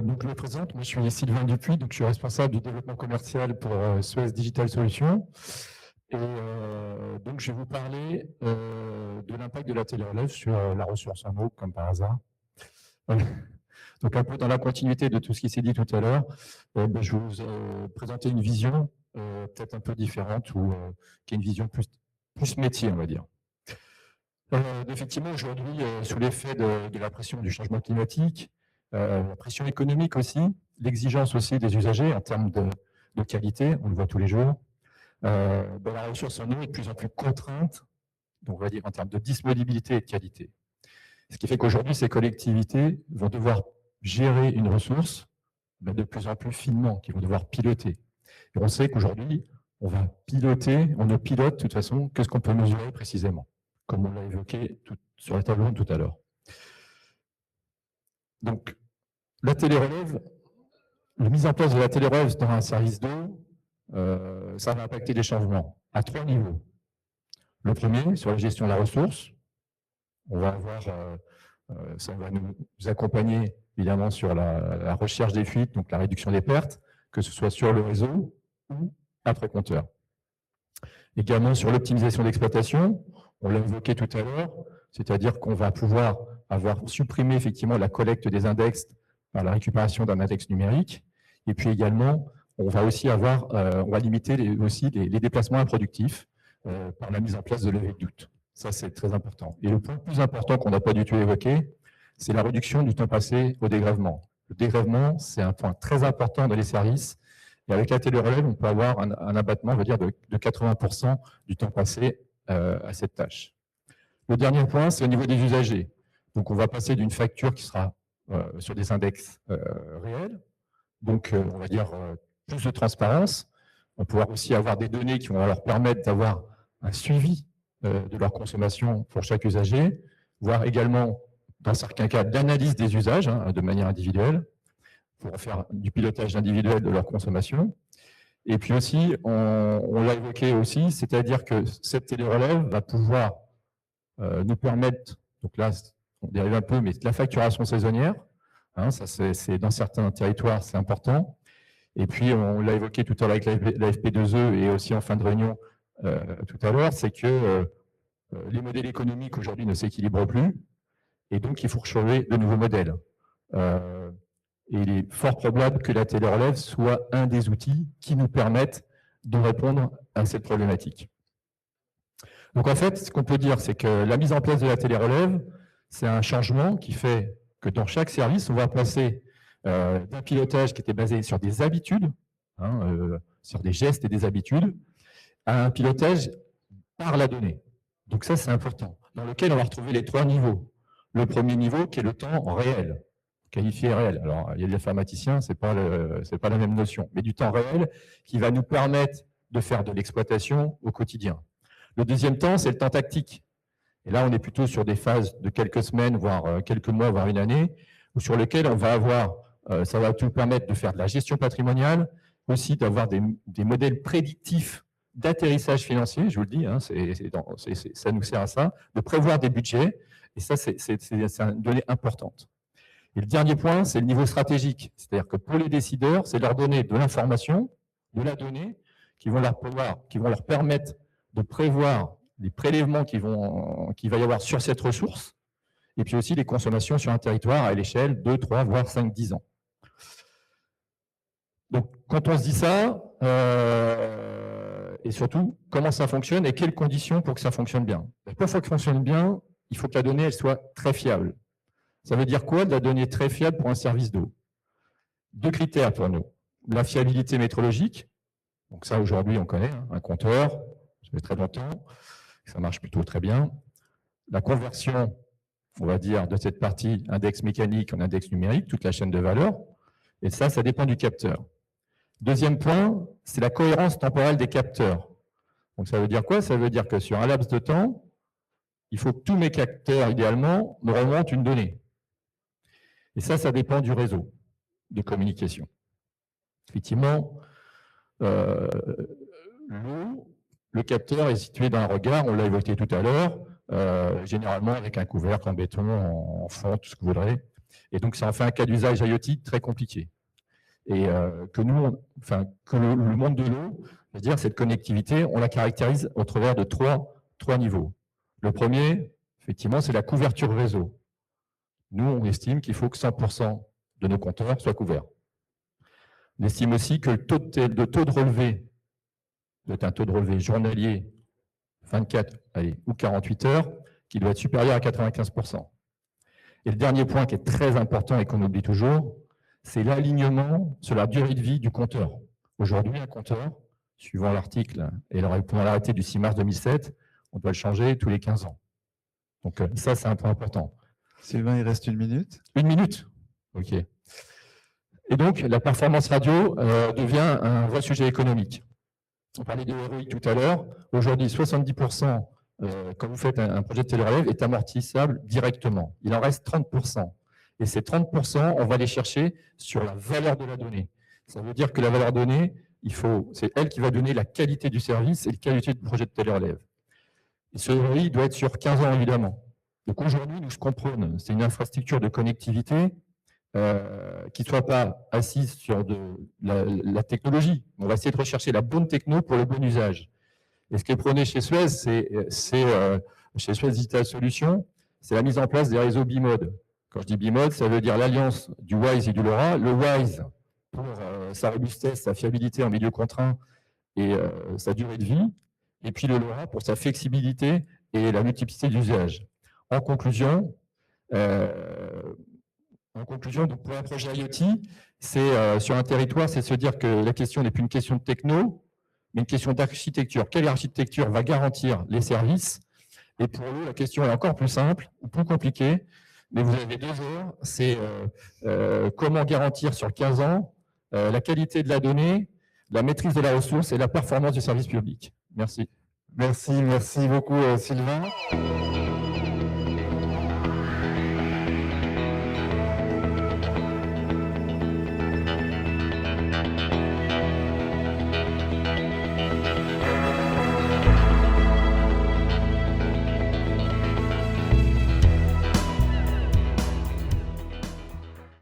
Donc, je me présente, moi je suis Sylvain Dupuis, donc je suis responsable du développement commercial pour Suez Digital Solutions. Et donc, je vais vous parler de l'impact de la télérelève sur la ressource en eau, comme par hasard. Donc, un peu dans la continuité de tout ce qui s'est dit tout à l'heure, je vais vous présenter une vision peut-être un peu différente ou qui est une vision plus métier, on va dire. Effectivement, aujourd'hui, sous l'effet de la pression du changement climatique, la pression économique aussi, l'exigence aussi des usagers en termes de qualité, on le voit tous les jours, la ressource en eau est de plus en plus contrainte, donc on va dire en termes de disponibilité et de qualité. Ce qui fait qu'aujourd'hui, ces collectivités vont devoir gérer une ressource de plus en plus finement, qu'ils vont devoir piloter. Et on sait qu'aujourd'hui, on ne pilote de toute façon que ce qu'on peut mesurer précisément, comme on l'a évoqué sur la table ronde tout à l'heure. Donc, la télérelève, la mise en place de la télérelève dans un service d'eau, ça va impacter les changements à 3 niveaux. Le premier, sur la gestion de la ressource, on va avoir, ça va nous accompagner évidemment sur la recherche des fuites, donc la réduction des pertes, que ce soit sur le réseau ou après compteur. Également sur l'optimisation d'exploitation, on l'a évoqué tout à l'heure, c'est-à-dire qu'on va pouvoir avoir supprimé effectivement la collecte des index par la récupération d'un index numérique, et puis également, on va aussi avoir, on va limiter les déplacements improductifs par la mise en place de levée de doute. Ça, c'est très important. Et le point le plus important qu'on n'a pas du tout évoqué, c'est la réduction du temps passé au dégrèvement. Le dégrèvement, c'est un point très important dans les services. Et avec la télérelève, on peut avoir un abattement, on va dire, de 80% du temps passé à cette tâche. Le dernier point, c'est au niveau des usagers. Donc, on va passer d'une facture qui sera sur des index réels, donc on va dire plus de transparence. On va pouvoir aussi avoir des données qui vont leur permettre d'avoir un suivi de leur consommation pour chaque usager, voire également, dans certains cas, d'analyse des usages de manière individuelle, pour faire du pilotage individuel de leur consommation. Et puis aussi, on l'a évoqué aussi, c'est-à-dire que cette télérelève va pouvoir nous permettre, donc là, on dérive un peu, mais la facturation saisonnière, ça c'est dans certains territoires, c'est important. Et puis, on l'a évoqué tout à l'heure avec la FP2E et aussi en fin de réunion tout à l'heure, c'est que les modèles économiques aujourd'hui ne s'équilibrent plus, et donc il faut rechercher de nouveaux modèles. Et il est fort probable que la télérelève soit un des outils qui nous permettent de répondre à cette problématique. Donc en fait, ce qu'on peut dire, c'est que la mise en place de la télérelève, c'est un changement qui fait que dans chaque service, on va passer d'un pilotage qui était basé sur des habitudes, sur des gestes et des habitudes, à un pilotage par la donnée. Donc ça, c'est important, dans lequel on va retrouver les 3 niveaux. Le premier niveau qui est le temps réel, qualifié réel. Alors, il y a des informaticiens, c'est pas la même notion, mais du temps réel qui va nous permettre de faire de l'exploitation au quotidien. Le deuxième temps, c'est le temps tactique. Et là, on est plutôt sur des phases de quelques semaines, voire quelques mois, voire une année, ou sur lesquelles on va avoir, ça va tout permettre de faire de la gestion patrimoniale, aussi d'avoir des modèles prédictifs d'atterrissage financier, je vous le dis, ça nous sert à ça, de prévoir des budgets, et ça, c'est une donnée importante. Et le dernier point, c'est le niveau stratégique, c'est-à-dire que pour les décideurs, c'est leur donner de l'information, de la donnée, qui vont leur permettre de prévoir les prélèvements qu'il va y avoir sur cette ressource, et puis aussi les consommations sur un territoire à l'échelle 2, 3, voire 5, 10 ans. Donc, quand on se dit ça, et surtout, comment ça fonctionne et quelles conditions pour que ça fonctionne bien. Pour que ça fonctionne bien, il faut que la donnée elle soit très fiable. Ça veut dire quoi de la donnée très fiable pour un service d'eau? 2 critères pour nous. La fiabilité métrologique, donc ça aujourd'hui on connaît, un compteur, ça fait très longtemps, ça marche plutôt très bien. La conversion, on va dire, de cette partie index mécanique en index numérique, toute la chaîne de valeur, et ça dépend du capteur. Deuxième point, c'est la cohérence temporelle des capteurs. Donc ça veut dire quoi? Ça veut dire que sur un laps de temps, il faut que tous mes capteurs, idéalement, me remontent une donnée. Et ça dépend du réseau de communication. Effectivement, le capteur est situé dans un regard, on l'a évoqué tout à l'heure, généralement avec un couvercle en béton, en fonte, tout ce que vous voudrez. Et donc, ça en fait un cas d'usage IoT très compliqué. Et que le monde de l'eau, je veux dire, cette connectivité, on la caractérise au travers de trois niveaux. Le premier, effectivement, c'est la couverture réseau. Nous, on estime qu'il faut que 100% de nos compteurs soient couverts. On estime aussi que le taux de relevé, un taux de relevé journalier 24 ou 48 heures, qui doit être supérieur à 95%. Et le dernier point qui est très important et qu'on oublie toujours, c'est l'alignement sur la durée de vie du compteur. Aujourd'hui, un compteur, suivant l'article et l'arrêté du 6 mars 2007, on doit le changer tous les 15 ans. Donc ça, c'est un point important. Sylvain, il reste 1 minute. 1 minute. OK. Et donc, la performance radio devient un vrai sujet économique. On parlait de ROI tout à l'heure. Aujourd'hui, 70%, quand vous faites un projet de télérelève, est amortissable directement. Il en reste 30%. Et ces 30%, on va les chercher sur la valeur de la donnée. Ça veut dire que la valeur donnée, c'est elle qui va donner la qualité du service et la qualité du projet de télérelève. Et ce ROI doit être sur 15 ans, évidemment. Donc aujourd'hui, nous, ce qu'on prône, c'est une infrastructure de connectivité qui ne soit pas assise sur la technologie. On va essayer de rechercher la bonne techno pour le bon usage. Et ce qui est prôné chez Suez, chez Suez Digital Solutions, c'est la mise en place des réseaux bimode. Quand je dis bimode, ça veut dire l'alliance du WISE et du LoRa. Le WISE pour sa robustesse, sa fiabilité en milieu contraint et sa durée de vie. Et puis le LoRa pour sa flexibilité et la multiplicité d'usages. En conclusion, donc pour un projet IoT, sur un territoire, c'est se dire que la question n'est plus une question de techno, mais une question d'architecture. Quelle architecture va garantir les services? Et pour eux, la question est encore plus simple ou plus compliquée, mais vous avez 2 jours. C'est comment garantir sur 15 ans la qualité de la donnée, la maîtrise de la ressource et la performance du service public. Merci. Merci beaucoup Sylvain.